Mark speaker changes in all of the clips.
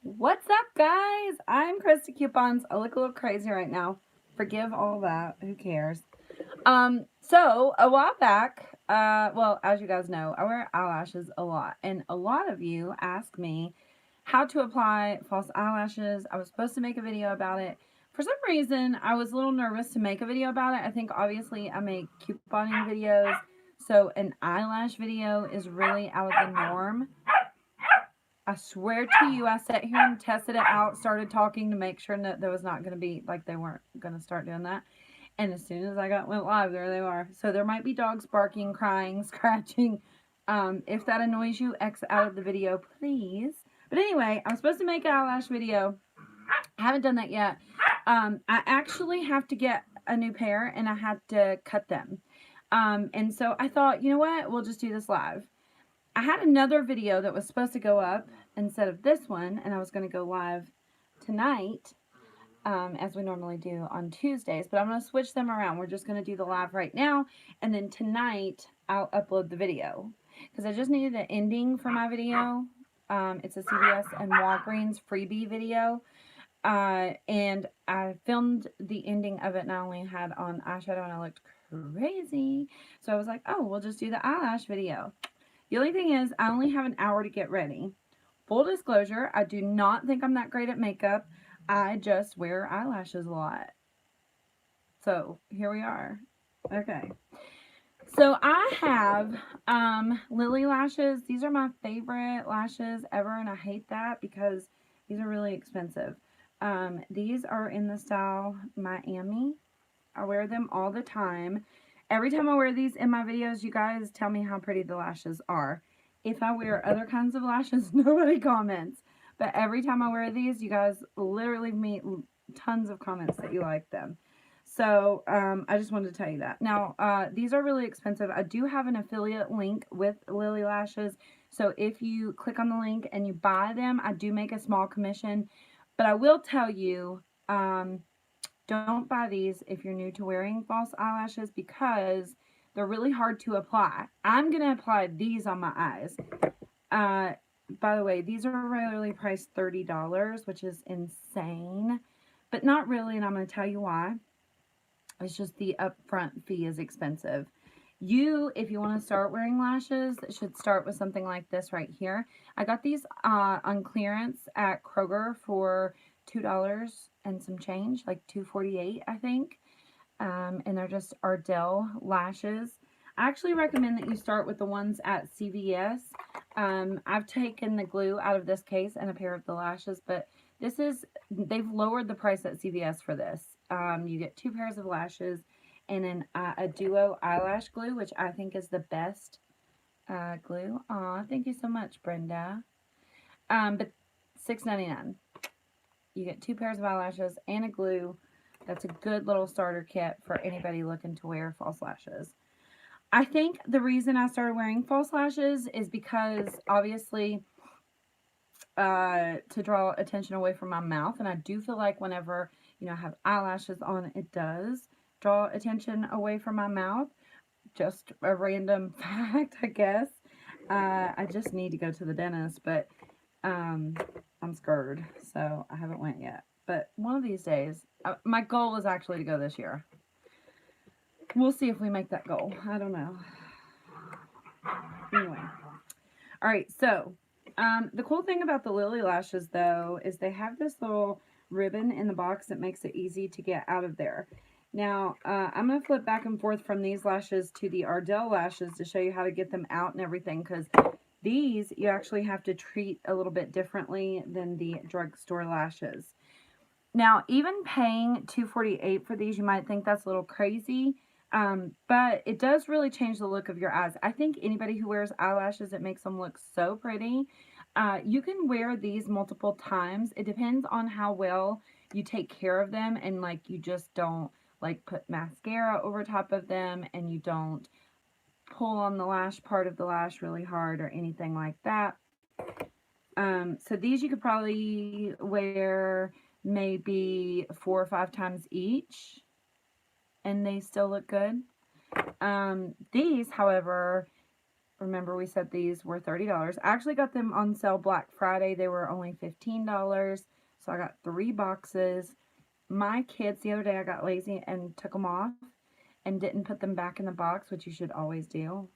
Speaker 1: What's up, guys? I'm Krista Coupons. I look a little crazy right now. Forgive all that. Who cares? So a while back, well, as you guys know, I wear eyelashes a lot, and a lot of you ask me how to apply false eyelashes. I was supposed to make a video about it. For some reason, I was a little nervous to make a video about it. I think obviously I make couponing videos, so an eyelash video is really out of the norm. I swear to you, I sat here and tested it out, started talking to make sure that there was not going to be, like, they weren't going to start doing that. And as soon as I went live, there they are. So there might be dogs barking, crying, scratching. If that annoys you, X out of the video, please. But anyway, I'm supposed to make an eyelash video. I haven't done that yet. I actually have to get a new pair, and I had to cut them. And so I thought, you know what? We'll just do this live. I had another video that was supposed to go up instead of this one, and I was going to go live tonight, as we normally do on Tuesdays, but I'm going to switch them around. We're just going to do the live right now, and then tonight I'll upload the video, because I just needed an ending for my video. It's a CVS and Walgreens freebie video, and I filmed the ending of it, and I only had on eyeshadow, and I looked crazy, so I was like, oh, we'll just do the eyelash video. The only thing is, I only have an hour to get ready. Full disclosure, I do not think I'm that great at makeup. I just wear eyelashes a lot. So, here we are. Okay. So, I have Lily lashes. These are my favorite lashes ever, and I hate that because these are really expensive. These are in the style Miami. I wear them all the time. Every time I wear these in my videos, you guys tell me how pretty the lashes are. If I wear other kinds of lashes, nobody comments. But every time I wear these, you guys literally meet tons of comments that you like them. So, I just wanted to tell you that. Now, these are really expensive. I do have an affiliate link with Lily Lashes. So, if you click on the link and you buy them, I do make a small commission. But I will tell you, don't buy these if you're new to wearing false eyelashes because they're really hard to apply. I'm going to apply these on my eyes. By the way, these are regularly priced $30, which is insane. But not really, and I'm going to tell you why. It's just the upfront fee is expensive. If you want to start wearing lashes, should start with something like this right here. I got these on clearance at Kroger for $2 and some change, like $2.48, I think. And they're just Ardell lashes. I actually recommend that you start with the ones at CVS. I've taken the glue out of this case and a pair of the lashes, but they've lowered the price at CVS for this. You get 2 pairs of lashes and a duo eyelash glue, which I think is the best glue. Aw, thank you so much, Brenda. But $6.99. You get 2 pairs of eyelashes and a glue. That's a good little starter kit for anybody looking to wear false lashes. I think the reason I started wearing false lashes is because, obviously, to draw attention away from my mouth. And I do feel like whenever, I have eyelashes on, it does draw attention away from my mouth. Just a random fact, I guess. I just need to go to the dentist, but I'm scared, so I haven't went yet. But one of these days, my goal is actually to go this year. We'll see if we make that goal. I don't know. Anyway. All right, so the cool thing about the Lily lashes, though, is they have this little ribbon in the box that makes it easy to get out of there. Now, I'm going to flip back and forth from these lashes to the Ardell lashes to show you how to get them out and everything, because these you actually have to treat a little bit differently than the drugstore lashes. Now, even paying $2.48 for these, you might think that's a little crazy, but it does really change the look of your eyes. I think anybody who wears eyelashes, it makes them look so pretty. You can wear these multiple times. It depends on how well you take care of them, and like you just don't like put mascara over top of them, and you don't pull on the lash part of the lash really hard or anything like that. So these you could probably wear maybe 4 or 5 times each, and they still look good. These, however, Remember we said these were $30. I actually got them on sale Black Friday. They were only $15. So I got 3 boxes. My kids, the other day I got lazy and took them off and didn't put them back in the box, which you should always do.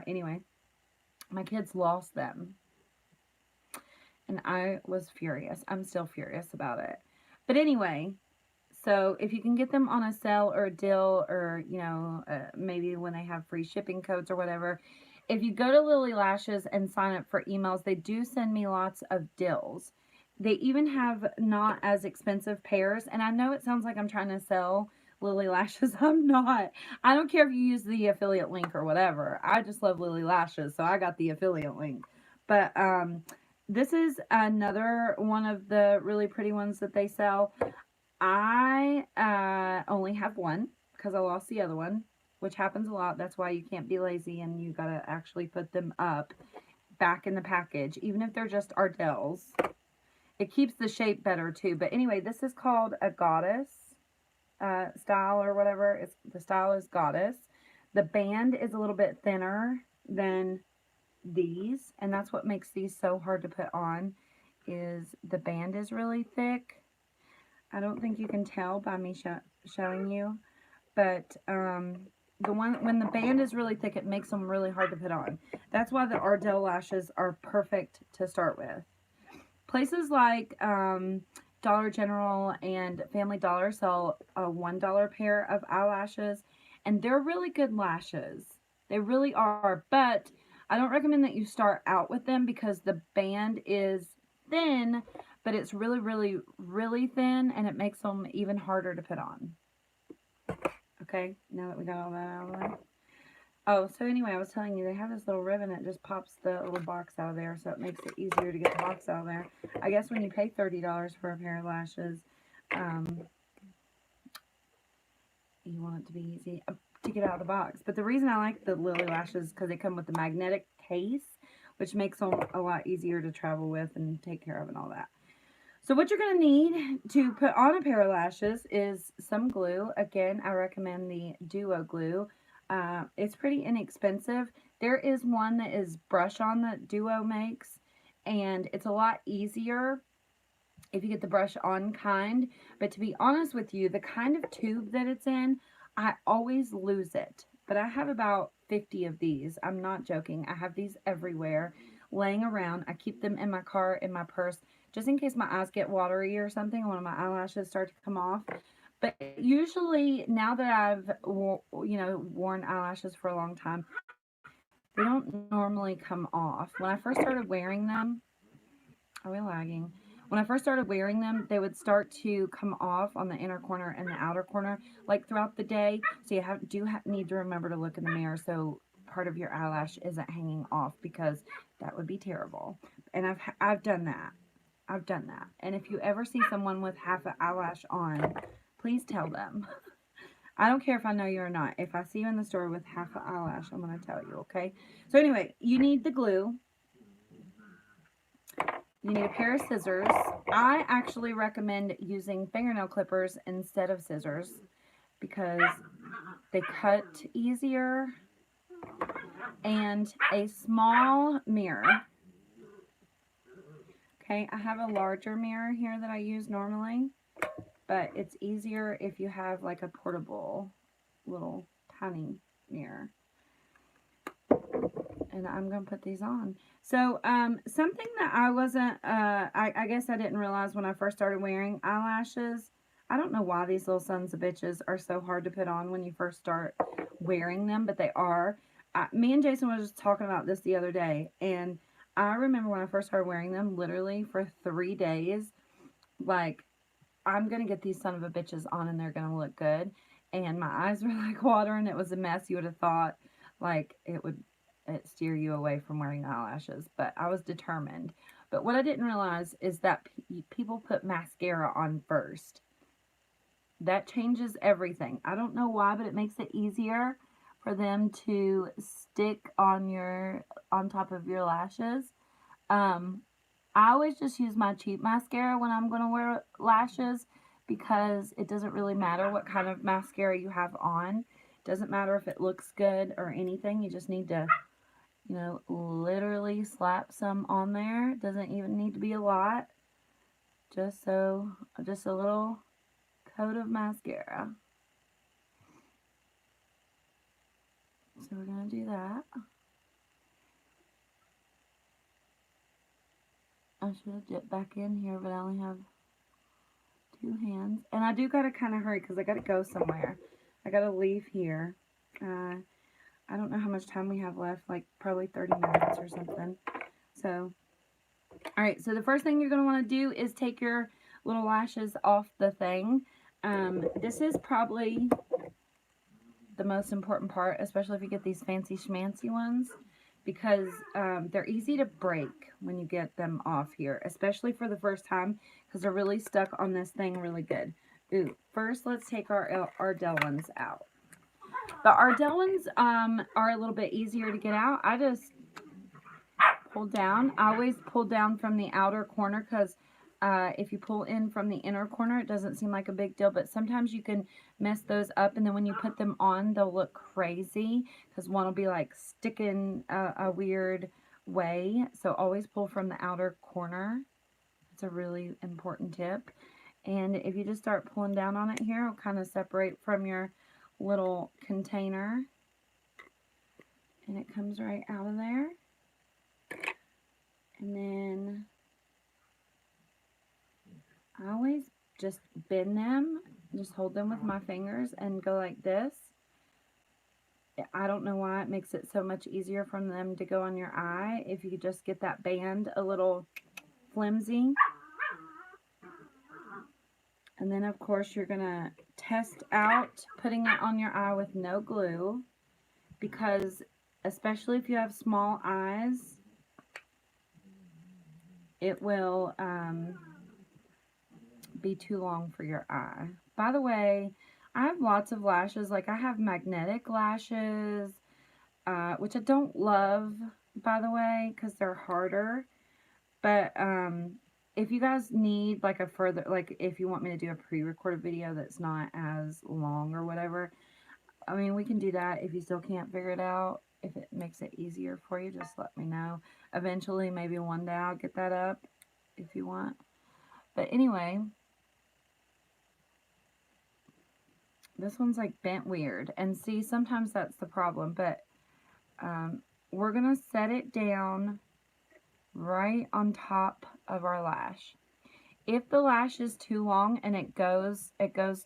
Speaker 1: Anyway, my kids lost them. And I was furious. I'm still furious about it. But anyway, so if you can get them on a sale or a deal, or, you know, maybe when they have free shipping codes or whatever, if you go to Lily Lashes and sign up for emails, they do send me lots of deals. They even have not as expensive pairs. And I know it sounds like I'm trying to sell Lily Lashes. I'm not. I don't care if you use the affiliate link or whatever. I just love Lily Lashes, so I got the affiliate link. But this is another one of the really pretty ones that they sell. I only have one because I lost the other one, which happens a lot. That's why you can't be lazy and you gotta actually put them up back in the package, even if they're just Ardell's. It keeps the shape better too. But anyway, this is called a goddess style or whatever. The style is goddess. The band is a little bit thinner than these, and that's what makes these so hard to put on, is the band is really thick. I don't think you can tell by me showing you, but the one, when the band is really thick, it makes them really hard to put on. That's why the Ardell lashes are perfect to start with. Places like Dollar General and Family Dollar sell a $1 pair of eyelashes, and they're really good lashes. They really are, but I don't recommend that you start out with them because the band is thin, but it's really, really, really thin, and it makes them even harder to put on. Okay, now that we got all that out of the way. Oh, so anyway, I was telling you, they have this little ribbon that just pops the little box out of there, so it makes it easier to get the box out of there. I guess when you pay $30 for a pair of lashes, you want it to be easy to get out of the box. But the reason I like the Lily lashes is because they come with the magnetic case, which makes them a lot easier to travel with and take care of and all that. So what you're going to need to put on a pair of lashes is some glue. Again, I recommend the Duo glue. It's pretty inexpensive. There is one that is brush on that Duo makes, and it's a lot easier if you get the brush on kind. But to be honest with you, the kind of tube that it's in, I always lose it. But I have about 50 of these. I'm not joking. I have these everywhere laying around. I keep them in my car, in my purse, just in case my eyes get watery or something, one of my eyelashes start to come off. But usually, now that I've, you know, worn eyelashes for a long time, they don't normally come off. When I first started wearing them, are we lagging? When I first started wearing them, they would start to come off on the inner corner and the outer corner, like throughout the day. So you need to remember to look in the mirror so part of your eyelash isn't hanging off, because that would be terrible. And I've done that. I've done that. And if you ever see someone with half an eyelash on, please tell them. I don't care if I know you or not. If I see you in the store with half an eyelash, I'm going to tell you, okay? So anyway, you need the glue. You need a pair of scissors. I actually recommend using fingernail clippers instead of scissors because they cut easier. And a small mirror. Okay, I have a larger mirror here that I use normally, but it's easier if you have like a portable little tiny mirror. And I'm going to put these on. So, something that I wasn't, I guess I didn't realize when I first started wearing eyelashes, I don't know why these little sons of bitches are so hard to put on when you first start wearing them, but they are. Me and Jason was just talking about this the other day, and I remember when I first started wearing them, literally for 3 days, like, I'm going to get these son of a bitches on and they're going to look good. And my eyes were like watering. It was a mess. You would have thought, like, it would steer you away from wearing eyelashes. But I was determined. But what I didn't realize is that people put mascara on first. That changes everything. I don't know why, but it makes it easier for them to stick on top of your lashes. I always just use my cheap mascara when I'm going to wear lashes because it doesn't really matter what kind of mascara you have on. It doesn't matter if it looks good or anything. You just need to You know, literally slap some on there. Doesn't even need to be a lot. Just a little coat of mascara. So we're going to do that. I should have dipped back in here, but I only have 2 hands. And I do got to kind of hurry because I got to go somewhere. I got to leave here. I don't know how much time we have left, like probably 30 minutes or something. So, all right, so the first thing you're going to want to do is take your little lashes off the thing. This is probably the most important part, especially if you get these fancy schmancy ones, because they're easy to break when you get them off here, especially for the first time, because they're really stuck on this thing really good. Ooh, first let's take our Ardell ones out. The Ardell ones are a little bit easier to get out. I just pull down. I always pull down from the outer corner because if you pull in from the inner corner, it doesn't seem like a big deal, but sometimes you can mess those up, and then when you put them on, they'll look crazy because one will be like sticking a weird way. So always pull from the outer corner. It's a really important tip. And if you just start pulling down on it here, it'll kind of separate from your little container, and it comes right out of there. And then I always just bend them, just hold them with my fingers and go like this. I don't know why it makes it so much easier for them to go on your eye if you just get that band a little flimsy. And then of course you're gonna test out putting it on your eye with no glue, because especially if you have small eyes, it will be too long for your eye. By the way, I have lots of lashes. Like I have magnetic lashes, which I don't love, by the way, because they're harder. But if you guys need like a further, like if you want me to do a pre-recorded video that's not as long or whatever, I mean, we can do that. If you still can't figure it out, if it makes it easier for you, just let me know. Eventually, maybe one day I'll get that up if you want. But anyway, this one's like bent weird. And see, sometimes that's the problem. But we're going to set it down right on top of our lash. If the lash is too long and it goes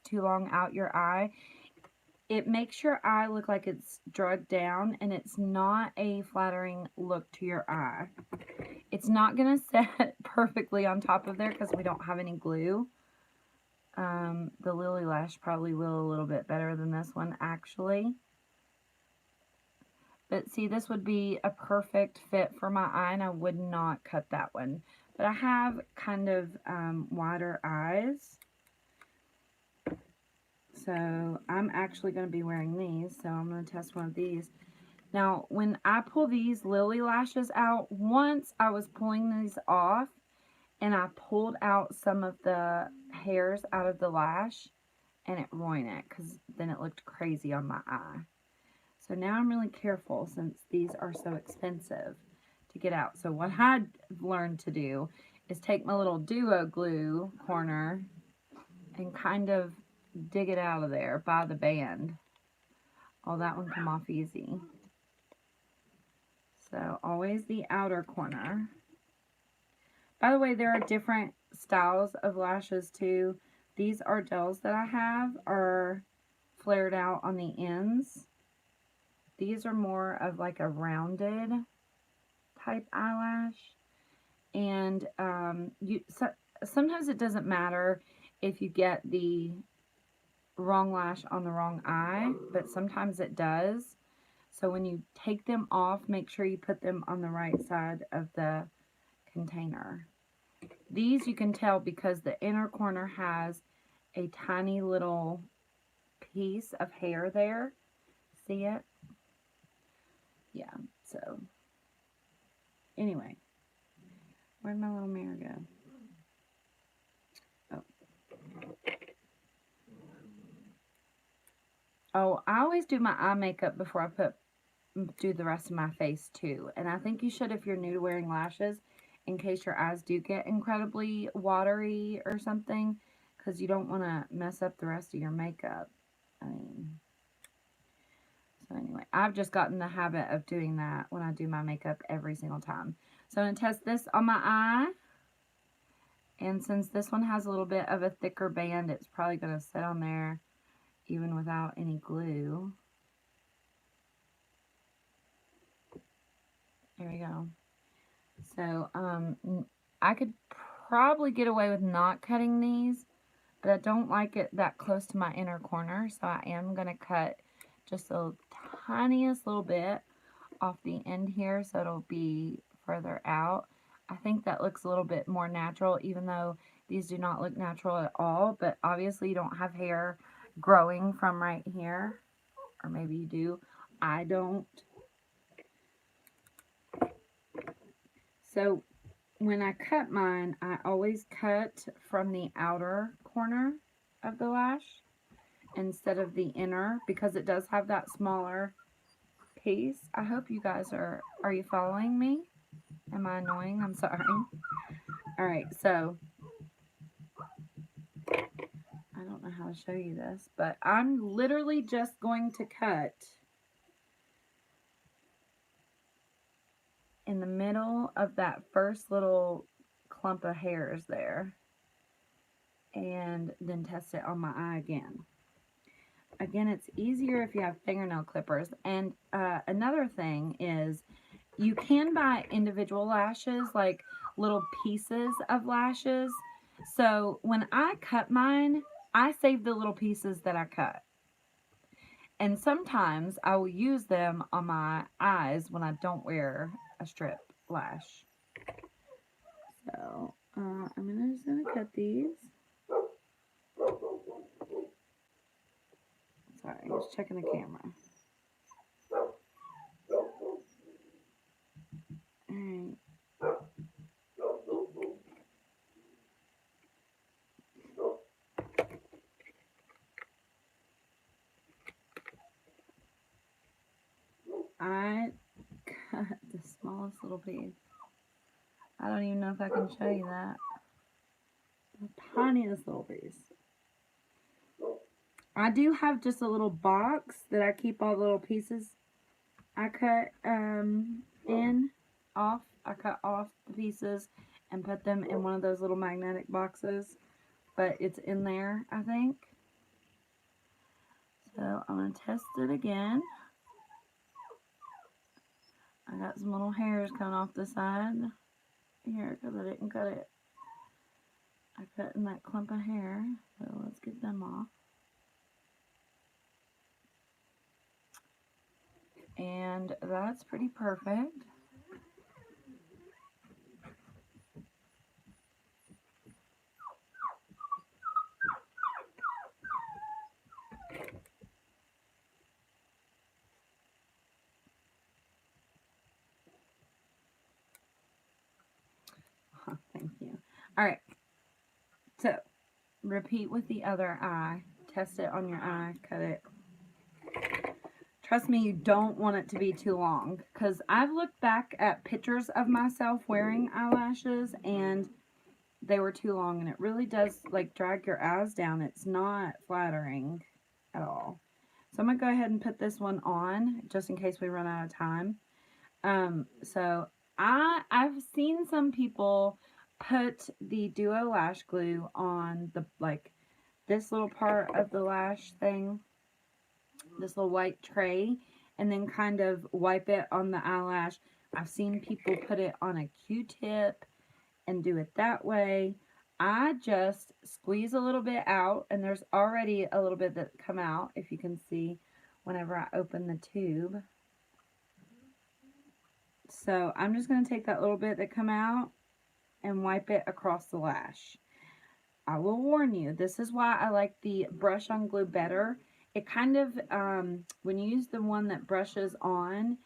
Speaker 1: too long out your eye, it makes your eye look like it's drugged down, and it's not a flattering look to your eye. It's not going to set perfectly on top of there because we don't have any glue. The Lily Lash probably will a little bit better than this one, actually. But see, this would be a perfect fit for my eye, and I would not cut that one. But I have kind of wider eyes. So I'm actually going to be wearing these. So I'm going to test one of these. Now, when I pull these Lily Lashes out, once I was pulling these off, and I pulled out some of the hairs out of the lash, and it ruined it, because then it looked crazy on my eye. So now I'm really careful, since these are so expensive to get out. So what I've learned to do is take my little duo glue corner and kind of dig it out of there by the band. Oh, that one come off easy. So always the outer corner. By the way, there are different styles of lashes too. These Ardells that I have are flared out on the ends. These are more of like a rounded type eyelash. And sometimes it doesn't matter if you get the wrong lash on the wrong eye, but sometimes it does. So when you take them off, make sure you put them on the right side of the container. These you can tell because the inner corner has a tiny little piece of hair there. See it? Yeah, so anyway, where'd my little mirror go? Oh, I always do my eye makeup before I put do the rest of my face too. And I think you should if you're new to wearing lashes, in case your eyes do get incredibly watery or something, because you don't want to mess up the rest of your makeup. I mean, so anyway, I've just gotten the habit of doing that when I do my makeup every single time. So I'm going to test this on my eye. And since this one has a little bit of a thicker band, it's probably going to sit on there even without any glue. There we go. So, I could probably get away with not cutting these, but I don't like it that close to my inner corner, so I am going to cut just the tiniest little bit off the end here so it'll be further out. I think that looks a little bit more natural, even though these do not look natural at all, but obviously you don't have hair growing from right here, or maybe you do. I don't. So when I cut mine, I always cut from the outer corner of the lash instead of the inner, because it does have that smaller piece. I hope you guys are you following me? Am I annoying? I'm sorry. All right, so I don't know how to show you this, but I'm literally just going to cut in the middle of that first little clump of hairs there, and then test it on my eye again. Again, it's easier if you have fingernail clippers. And another thing is, you can buy individual lashes, like little pieces of lashes. So when I cut mine, I save the little pieces that I cut. And sometimes I will use them on my eyes when I don't wear a strip lash. So I'm just gonna cut these. Sorry, just checking the camera. Alright. I cut the smallest little piece. I don't even know if I can show you that. The tiniest little piece. I do have just a little box that I keep all the little pieces I cut off. I cut off the pieces and put them in one of those little magnetic boxes. But it's in there, I think. So I'm going to test it again. I got some little hairs coming off the side here because I didn't cut it. I cut in that clump of hair, so let's get them off. And that's pretty perfect. Thank you. All right. So, repeat with the other eye. Test it on your eye. Cut it. Trust me, you don't want it to be too long, because I've looked back at pictures of myself wearing eyelashes and they were too long, and it really does like drag your eyes down. It's not flattering at all. So I'm going to go ahead and put this one on just in case we run out of time. So I've seen some people put the duo lash glue on the, like, this little part of the lash thing, this little white tray, and then kind of wipe it on the eyelash. I've seen people put it on a Q-tip and do it that way. I just squeeze a little bit out, and there's already a little bit that come out, if you can see, whenever I open the tube. So I'm just going to take that little bit that come out and wipe it across the lash. I will warn you, this is why I like the brush on glue better. It kind of, when you use the one that brushes on,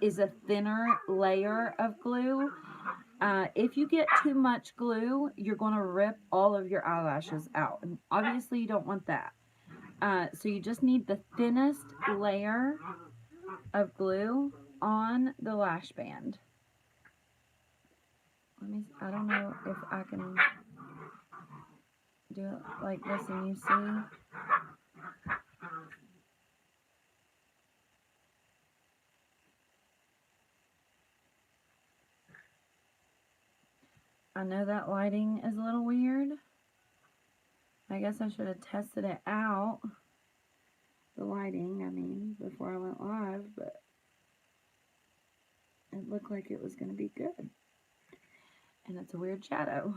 Speaker 1: is a thinner layer of glue. If you get too much glue, you're going to rip all of your eyelashes out. And obviously you don't want that. So you just need the thinnest layer of glue on the lash band. I don't know if I can do it like this and you see. I know that lighting is a little weird. I guess I should have tested it out. The lighting, I mean, before I went live, but it looked like it was going to be good. And it's a weird shadow.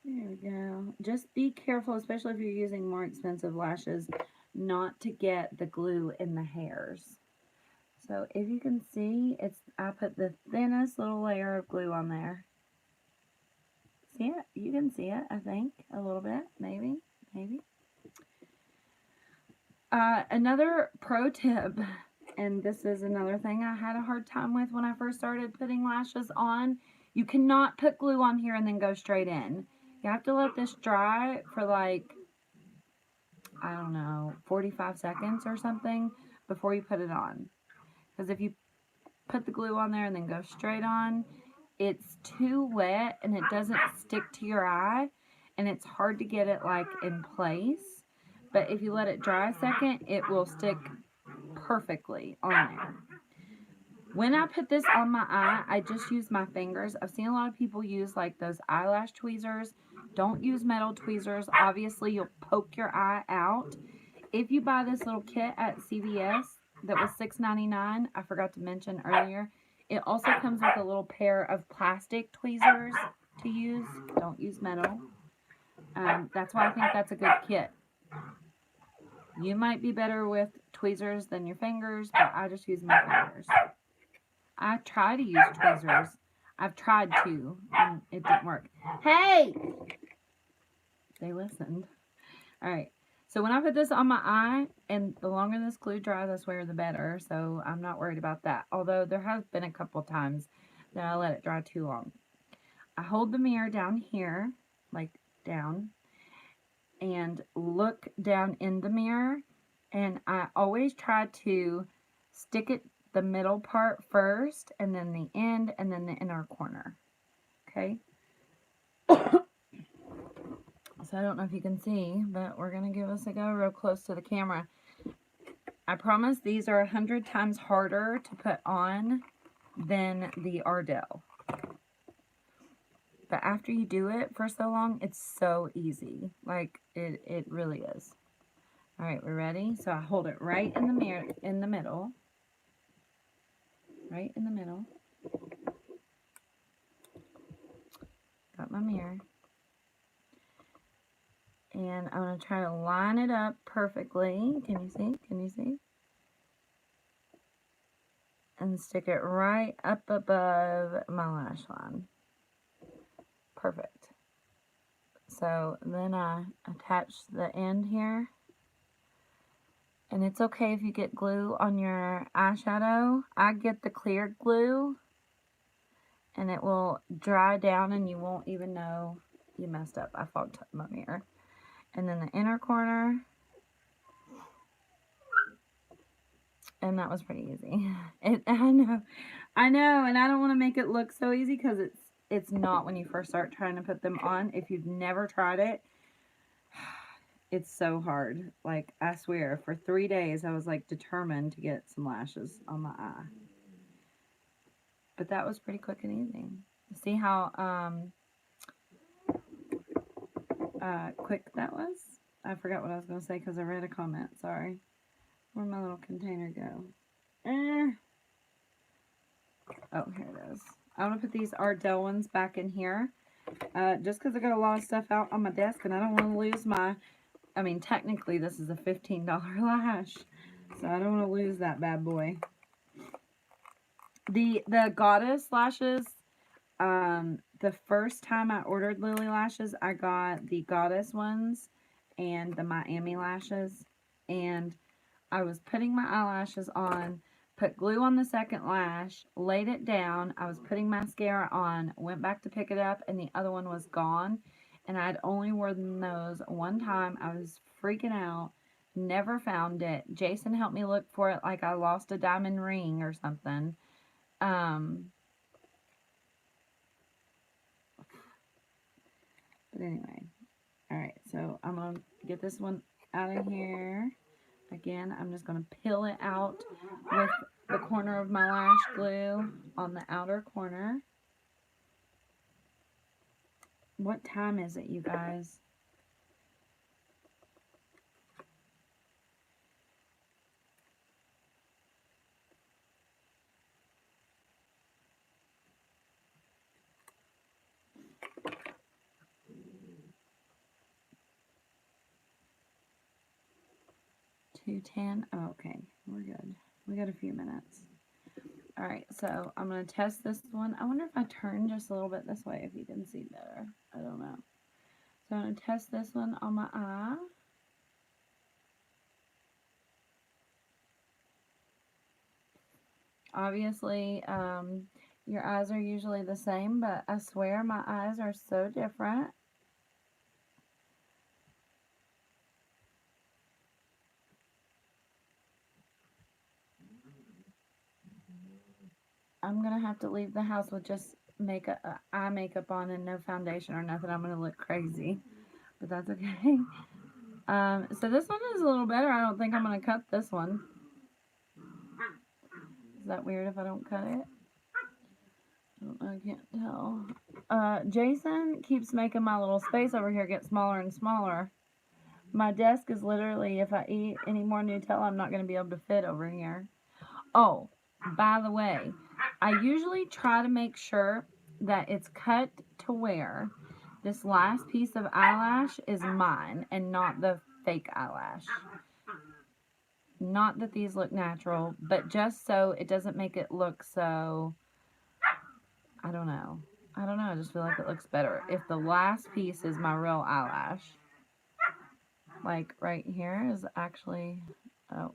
Speaker 1: There we go. Just be careful, especially if you're using more expensive lashes, not to get the glue in the hairs. So if you can see, I put the thinnest little layer of glue on there. See it? You can see it, I think, a little bit, maybe. Another pro tip, and this is another thing I had a hard time with when I first started putting lashes on. You cannot put glue on here and then go straight in. You have to let this dry for like, I don't know, 45 seconds or something before you put it on. Because if you put the glue on there and then go straight on, it's too wet and it doesn't stick to your eye, and it's hard to get it like in place. But if you let it dry a second, it will stick perfectly on there. When I put this on my eye, I just use my fingers. I've seen a lot of people use like those eyelash tweezers. Don't use metal tweezers. Obviously, you'll poke your eye out. If you buy this little kit at CVS that was $6.99, I forgot to mention earlier, it also comes with a little pair of plastic tweezers to use. Don't use metal. That's why I think that's a good kit. You might be better with tweezers than your fingers, but I just use my fingers. I try to use tweezers. I've tried to, and it didn't work. Hey! They listened. Alright, so when I put this on my eye, and the longer this glue dries, I swear, the better, so I'm not worried about that. Although there has been a couple times that I let it dry too long. I hold the mirror down here, like down, and look down in the mirror, and I always try to stick it the middle part first, and then the end, and then the inner corner. Okay? So I don't know if you can see, but we're going to give this a go real close to the camera. I promise these are 100 times harder to put on than the Ardell. But after you do it for so long, it's so easy. Like, it really is. Alright, we're ready? So I hold it right in the mirror, in the middle. Right in the middle. Got my mirror. And I'm going to try to line it up perfectly. Can you see? Can you see? And stick it right up above my lash line. Perfect. So then I attach the end here. And it's okay if you get glue on your eyeshadow. I get the clear glue, and it will dry down and you won't even know you messed up. I fogged up my mirror. And then the inner corner. And that was pretty easy. I know, and I don't want to make it look so easy because it's not when you first start trying to put them on. If you've never tried it, it's so hard. Like, I swear, for 3 days, I was, like, determined to get some lashes on my eye. But that was pretty quick and easy. See how quick that was? I forgot what I was going to say because I read a comment. Sorry. Where'd my little container go? Oh, here it is. I want to put these Ardell ones back in here. Just because I got a lot of stuff out on my desk and I don't want to lose my... I mean, technically, this is a $15 lash, so I don't want to lose that bad boy. The Goddess lashes, the first time I ordered Lily lashes, I got the Goddess ones and the Miami lashes, and I was putting my eyelashes on, put glue on the second lash, laid it down. I was putting mascara on, went back to pick it up, and the other one was gone. And I'd only worn those one time. I was freaking out. Never found it. Jason helped me look for it like I lost a diamond ring or something. But anyway. Alright, so I'm going to get this one out of here. Again, I'm just going to peel it out with the corner of my lash glue on the outer corner. What time is it, you guys? $2:10. Oh, okay, we're good. We got a few minutes. All right, so I'm going to test this one. I wonder if I turn just a little bit this way, if you can see better. I don't know. So I'm going to test this one on my eye. Obviously, your eyes are usually the same, but I swear my eyes are so different. I'm going to have to leave the house with just eye makeup on and no foundation or nothing. I'm going to look crazy, but that's okay. So this one is a little better. I don't think I'm going to cut this one. Is that weird if I don't cut it? I don't know, I can't tell. Jason keeps making my little space over here get smaller and smaller. My desk is literally, if I eat any more Nutella, I'm not going to be able to fit over here. Oh, by the way, I usually try to make sure that it's cut to where this last piece of eyelash is mine and not the fake eyelash. Not that these look natural, but just so it doesn't make it look so, I don't know. I just feel like it looks better if the last piece is my real eyelash. Like right here is actually, oh,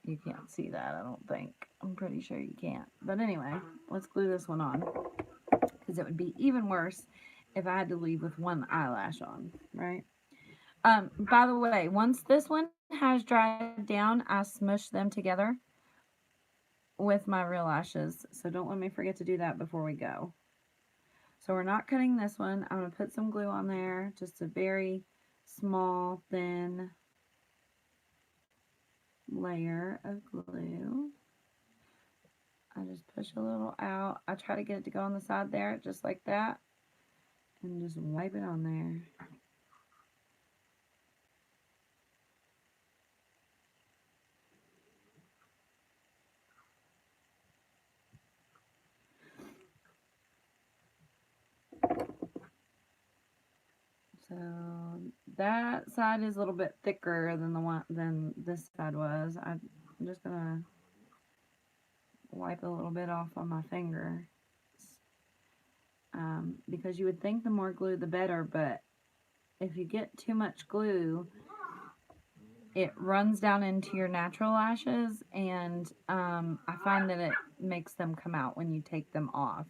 Speaker 1: you can't see that, I don't think. I'm pretty sure you can't. But anyway, let's glue this one on, because it would be even worse if I had to leave with one eyelash on, right? By the way, once this one has dried down, I smush them together with my real lashes. So don't let me forget to do that before we go. So we're not cutting this one. I'm going to put some glue on there, just a very small, thin layer of glue. I just push a little out. I try to get it to go on the side there, just like that, and just wipe it on there. So that side is a little bit thicker than this side was. I'm just gonna wipe a little bit off on my finger, because you would think the more glue the better, but if you get too much glue, it runs down into your natural lashes, and I find that it makes them come out when you take them off.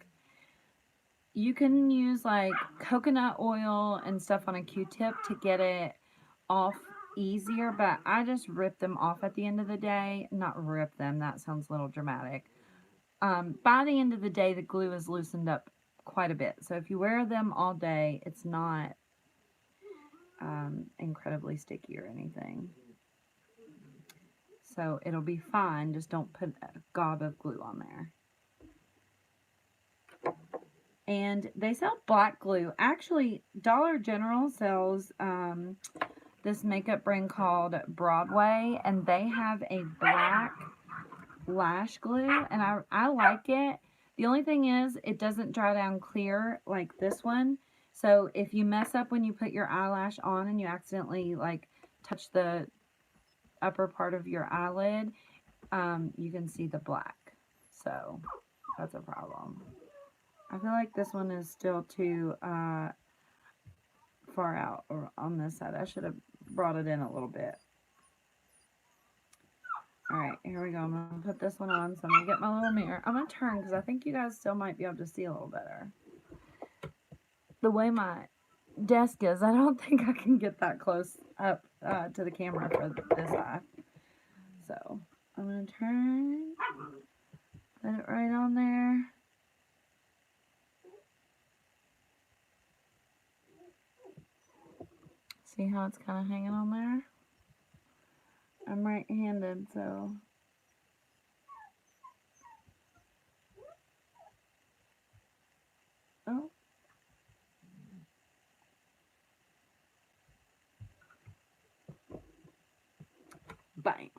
Speaker 1: You can use like coconut oil and stuff on a Q-tip to get it off easier, but I just rip them off at the end of the day. Not rip them, that sounds a little dramatic. By the end of the day, the glue is loosened up quite a bit. So if you wear them all day, it's not incredibly sticky or anything. So it'll be fine, just don't put a gob of glue on there. And they sell black glue. Actually, Dollar General sells this makeup brand called Broadway, and they have a black lash glue, and I like it. The only thing is, it doesn't dry down clear like this one. So if you mess up when you put your eyelash on and you accidentally like touch the upper part of your eyelid, you can see the black. So that's a problem. I feel like this one is still too far out or on this side. I should have brought it in a little bit. Alright, here we go. I'm going to put this one on. So I'm going to get my little mirror. I'm going to turn because I think you guys still might be able to see a little better. The way my desk is, I don't think I can get that close up to the camera for this eye. So I'm going to turn, put it right on there. See how it's kind of hanging on there? I'm right-handed, so... Oh. Bang.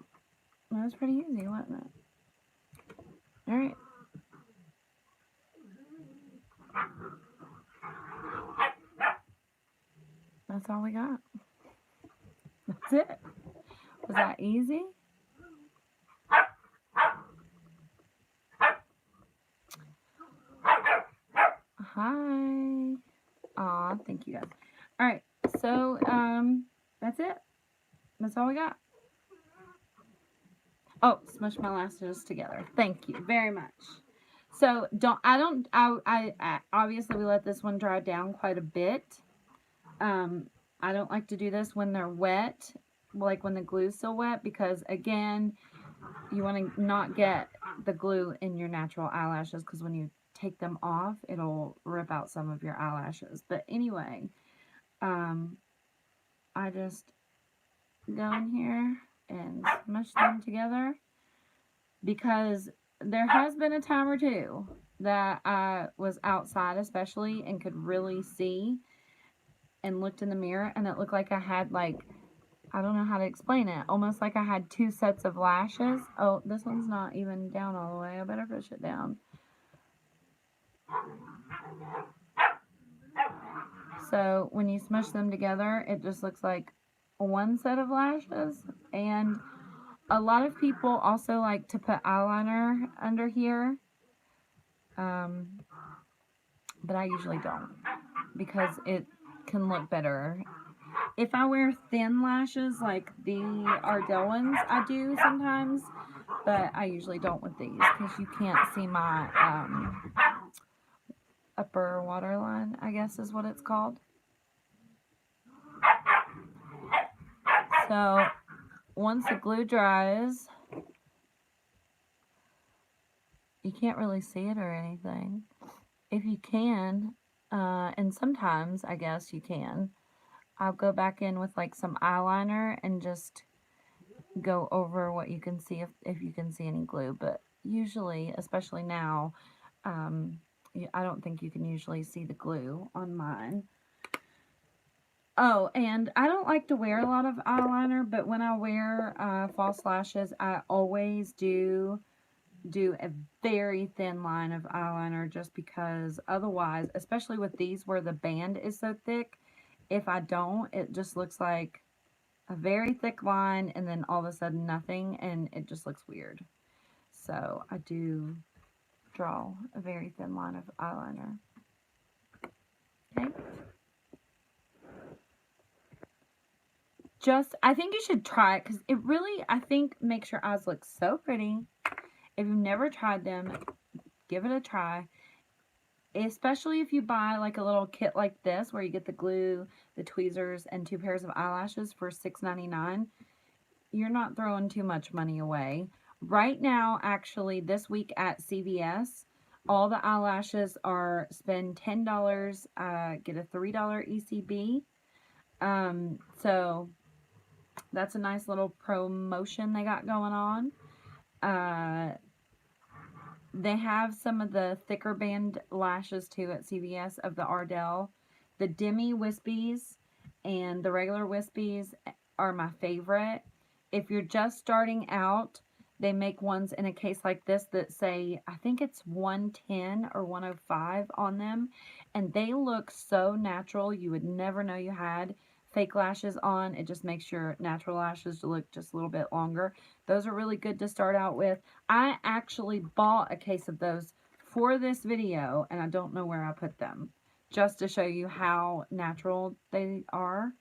Speaker 1: That was pretty easy, wasn't it? Alright. That's all we got. That's it. Was that easy? Hi. Aw, thank you guys. Alright, so, that's it. That's all we got. Oh, smush my lashes together. Thank you very much. So, I obviously we let this one dry down quite a bit. I don't like to do this when they're wet, like when the glue's still wet, because again, you want to not get the glue in your natural eyelashes, because when you take them off, it'll rip out some of your eyelashes. But anyway, I just go in here and smush them together, because there has been a time or two that I was outside especially and could really see and looked in the mirror and it looked like I had, like, I don't know how to explain it, almost like I had two sets of lashes. Oh, this one's not even down all the way. I better push it down. So when you smush them together, it just looks like one set of lashes. And a lot of people also like to put eyeliner under here, but I usually don't, because it can look better. If I wear thin lashes like the Ardell ones, I do sometimes, but I usually don't with these because you can't see my upper waterline, I guess is what it's called. So once the glue dries, you can't really see it or anything. If you can, and sometimes I guess you can, I'll go back in with like some eyeliner and just go over what you can see, if you can see any glue. But usually, especially now, I don't think you can usually see the glue on mine. Oh, and I don't like to wear a lot of eyeliner, but when I wear false lashes, I always do a very thin line of eyeliner, just because otherwise, especially with these where the band is so thick, if I don't, it just looks like a very thick line and then all of a sudden nothing, and it just looks weird. So I do draw a very thin line of eyeliner. Okay. I think you should try it, because it really, I think, makes your eyes look so pretty. If you've never tried them, give it a try. Especially if you buy like a little kit like this, where you get the glue, the tweezers, and 2 pairs of eyelashes for $6.99. You're not throwing too much money away. Right now, actually, this week at CVS, all the eyelashes are spend $10, get a $3 ECB. So that's a nice little promotion they got going on. They have some of the thicker band lashes too at CVS of the Ardell. The Demi Wispies and the regular Wispies are my favorite. If you're just starting out, they make ones in a case like this that say, I think it's 110 or 105 on them, and they look so natural. You would never know you had fake lashes on. It just makes your natural lashes look just a little bit longer. Those are really good to start out with. I actually bought a case of those for this video, and I don't know where I put them, just to show you how natural they are.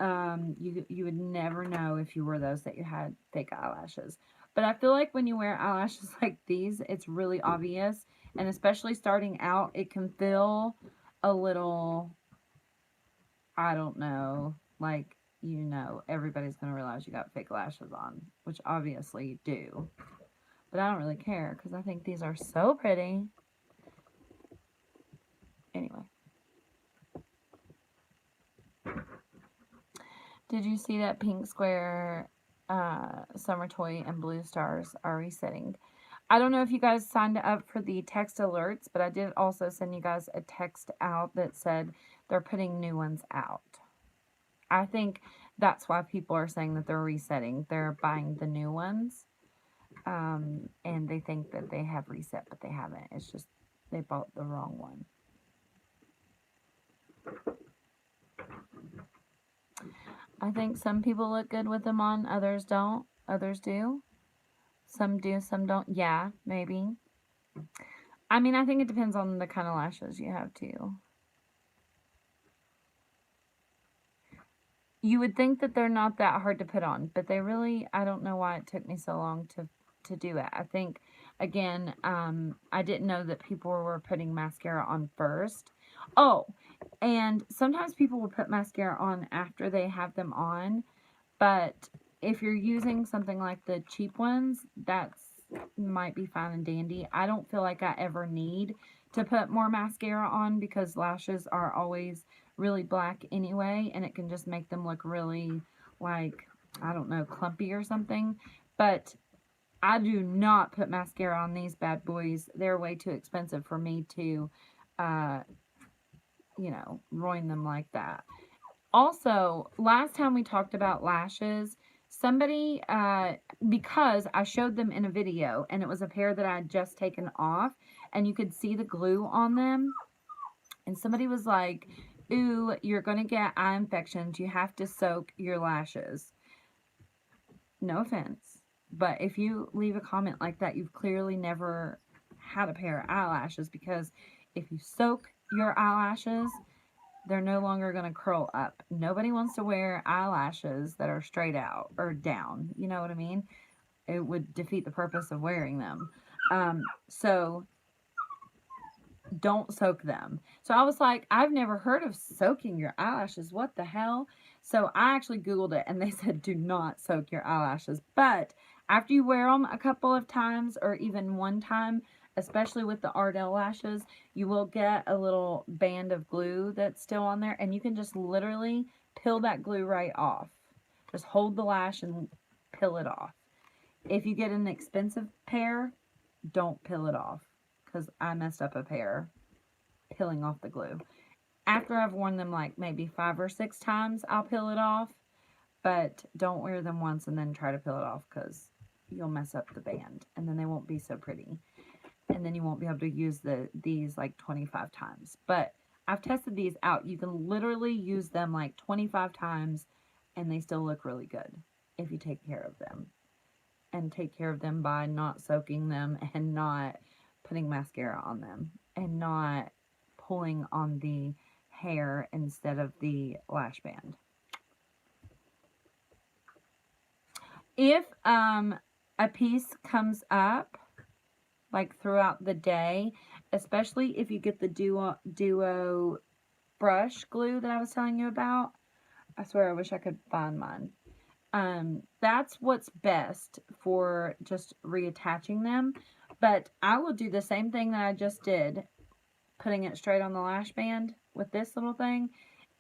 Speaker 1: You would never know if you were those that you had fake eyelashes. But I feel like when you wear eyelashes like these, it's really obvious. And especially starting out, it can feel a little, I don't know, like, you know, everybody's going to realize you got fake lashes on, which obviously you do. But I don't really care because I think these are so pretty. Anyway. Did you see that pink square summer toy and blue stars are resetting? I don't know if you guys signed up for the text alerts, but I did also send you guys a text out that said they're putting new ones out. I think that's why people are saying that they're resetting. They're buying the new ones, and they think that they have reset, but they haven't. It's just they bought the wrong one. I think some people look good with them on, others don't. Others do. Some do, some don't. Yeah, maybe. I mean, I think it depends on the kind of lashes you have, too. You would think that they're not that hard to put on, but they really, I don't know why it took me so long to do it. I think, again, I didn't know that people were putting mascara on first. Oh, and sometimes people will put mascara on after they have them on, but if you're using something like the cheap ones, that's might be fine and dandy. I don't feel like I ever need to put more mascara on because lashes are always really black anyway, and it can just make them look really, like, I don't know, clumpy or something. But I do not put mascara on these bad boys. They're way too expensive for me to, you know, ruin them like that. Also, last time we talked about lashes, somebody, because I showed them in a video, and it was a pair that I had just taken off, and you could see the glue on them, and somebody was like, ooh, you're going to get eye infections. You have to soak your lashes. No offense, but if you leave a comment like that, you've clearly never had a pair of eyelashes, because if you soak your eyelashes, they're no longer going to curl up. Nobody wants to wear eyelashes that are straight out or down. You know what I mean? It would defeat the purpose of wearing them. So don't soak them. So I was like, I've never heard of soaking your eyelashes. What the hell? So I actually Googled it, and they said do not soak your eyelashes. But after you wear them a couple of times, or even one time, especially with the Ardell lashes, you will get a little band of glue that's still on there, and you can just literally peel that glue right off. Just hold the lash and peel it off. If you get an expensive pair, don't peel it off, because I messed up a pair peeling off the glue. After I've worn them like maybe 5 or 6 times, I'll peel it off, but don't wear them once and then try to peel it off, because you'll mess up the band, and then they won't be so pretty, and then you won't be able to use these like 25 times. But I've tested these out. You can literally use them like 25 times, and they still look really good if you take care of them. And take care of them by not soaking them, and not putting mascara on them, and not pulling on the hair instead of the lash band. If a piece comes up like throughout the day, especially if you get the duo brush glue that I was telling you about, I swear I wish I could find mine. That's what's best for just reattaching them. But I will do the same thing that I just did, putting it straight on the lash band with this little thing.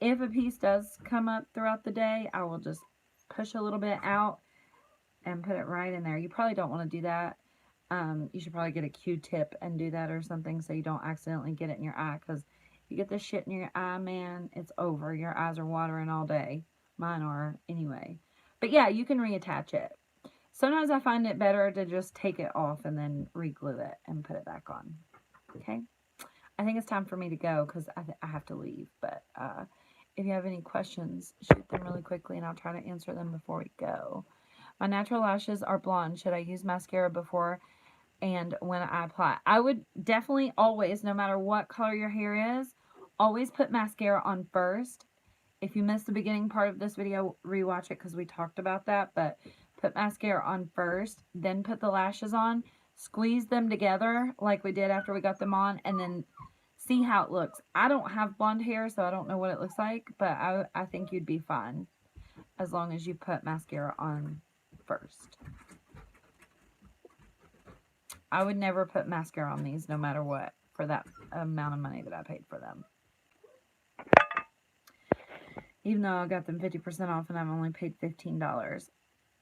Speaker 1: If a piece does come up throughout the day, I will just push a little bit out and put it right in there. You probably don't want to do that. You should probably get a Q-tip and do that or something, so you don't accidentally get it in your eye, because if you get this shit in your eye, man, it's over. Your eyes are watering all day. Mine are anyway. But yeah, you can reattach it. Sometimes I find it better to just take it off and then re-glue it and put it back on. Okay? I think it's time for me to go, because I have to leave. But if you have any questions, shoot them really quickly, and I'll try to answer them before we go. My natural lashes are blonde. Should I use mascara before and when I apply? I would definitely always, no matter what color your hair is, always put mascara on first. If you missed the beginning part of this video, rewatch it, because we talked about that. But put mascara on first, then put the lashes on, squeeze them together like we did after we got them on, and then see how it looks. I don't have blonde hair, so I don't know what it looks like, but I think you'd be fine as long as you put mascara on first. I would never put mascara on these no matter what for that amount of money that I paid for them. Even though I got them 50% off and I've only paid $15.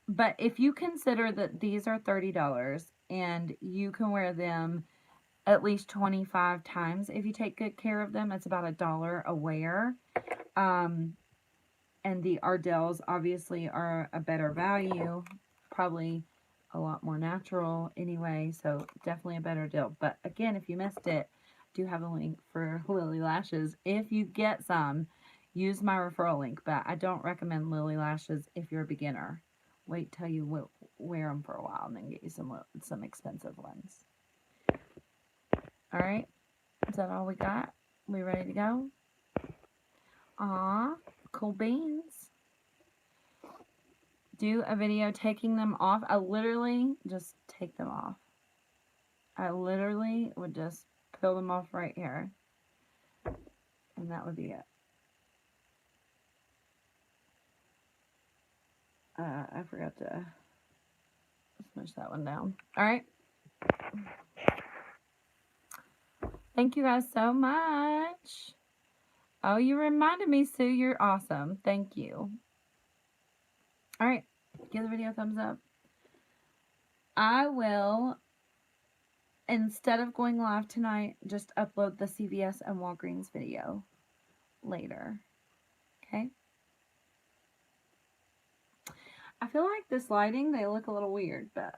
Speaker 1: But if you consider that these are $30 and you can wear them at least 25 times if you take good care of them, it's about $1 a wear. And the Ardells obviously are a better value, probably a lot more natural anyway, so definitely a better deal. But again, if you missed it, I do have a link for Lily Lashes. If you get some, use my referral link, but I don't recommend Lily Lashes if you're a beginner. Wait till you wear them for a while and then get you some expensive ones. All right, is that all we got? We ready to go? Aw, cool beans. Do a video taking them off. I literally just take them off. I literally would just peel them off right here. And that would be it. I forgot to smush that one down. All right. Thank you guys so much. Oh, you reminded me, Sue. You're awesome. Thank you. All right. Give the video a thumbs up. I will, instead of going live tonight, just upload the CVS and Walgreens video later. Okay? I feel like this lighting, they look a little weird, but